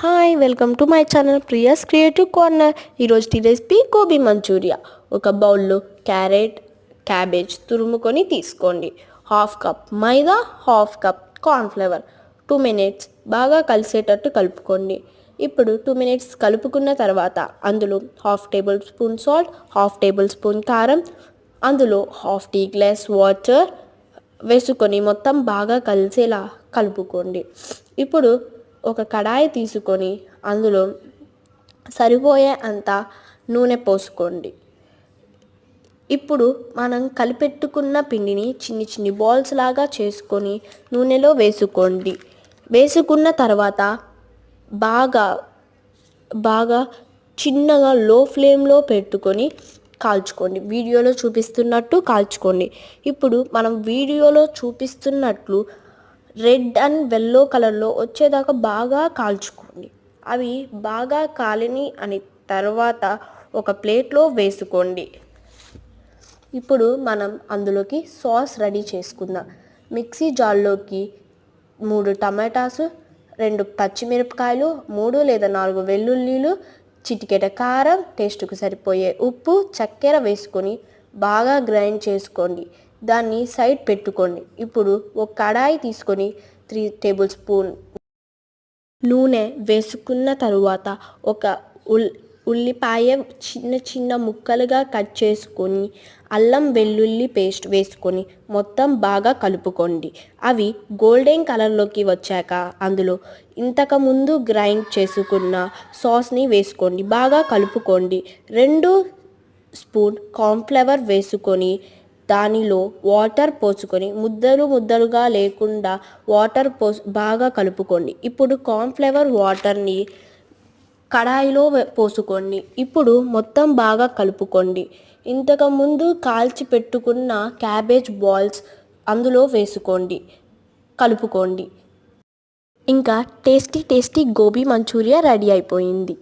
Hi welcome to my channel Priya's creative corner. ఈరోజు recipe gobi Manchuria. ఒక బౌల్లో క్యారెట్, క్యాబేజ్ తురుముకొని తీసుకోండి. హాఫ్ కప్ మైదా, half cup cornflour. 2 minutes బాగా కలిసేటట్టు కలుపుకోండి. ఇప్పుడు 2 minutes కలుపుకున్న తర్వాత అందులో half table spoon salt, half table spoon కారం, అందులో హాఫ్ టీ గ్లాస్ వాటర్ వేసుకొని మొత్తం బాగా కలిసేలా కలుపుకోండి. ఇప్పుడు ఒక కడాయి తీసుకొని అందులో సరిపోయే అంత నూనె పోసుకోండి. ఇప్పుడు మనం కలిపెట్టుకున్న పిండిని చిన్ని చిన్ని బాల్స్ లాగా చేసుకొని నూనెలో వేసుకోండి. వేసుకున్న తర్వాత బాగా చిన్నగా లో ఫ్లేమ్లో పెట్టుకొని కాల్చుకోండి. వీడియోలో చూపిస్తున్నట్టు కాల్చుకోండి. ఇప్పుడు మనం వీడియోలో చూపిస్తున్నట్లు రెడ్ అండ్ ఎల్లో కలర్లో వచ్చేదాకా బాగా కాల్చుకోండి. అవి బాగా కాలిని అని తర్వాత ఒక ప్లేట్లో వేసుకోండి. ఇప్పుడు మనం అందులోకి సాస్ రెడీ చేసుకుందాం. మిక్సీ జార్లోకి 3 టమాటాసు, 2 పచ్చిమిరపకాయలు, 3 లేదా 4 వెల్లుల్లిలు, చిటికెడ కారం, టేస్ట్కు సరిపోయే ఉప్పు, చక్కెర వేసుకొని బాగా గ్రైండ్ చేసుకోండి. దాన్ని సైడ్ పెట్టుకోండి. ఇప్పుడు ఒక కడాయి తీసుకొని 3 టేబుల్ స్పూన్ నూనె వేసుకున్న తరువాత ఒక ఉల్లిపాయ చిన్న చిన్న ముక్కలుగా కట్ చేసుకొని అల్లం వెల్లుల్లి పేస్ట్ వేసుకొని మొత్తం బాగా కలుపుకోండి. అవి గోల్డెన్ కలర్లోకి వచ్చాక అందులో ఇంతకుముందు గ్రైండ్ చేసుకున్న సాస్ని వేసుకోండి. బాగా కలుపుకోండి. 2 స్పూన్ కార్న్ఫ్లవర్ వేసుకొని దానిలో వాటర్ పోసుకొని ముద్దలుగా లేకుండా వాటర్ బాగా కలుపుకోండి. ఇప్పుడు కార్న్ఫ్లవర్ వాటర్ని కడాయిలో పోసుకోండి. ఇప్పుడు మొత్తం బాగా కలుపుకోండి. ఇంతకుముందు కాల్చి పెట్టుకున్న క్యాబేజ్ బాల్స్ అందులో వేసుకోండి, కలుపుకోండి. ఇంకా టేస్టీ గోబీ మంచూరియా రెడీ అయిపోయింది.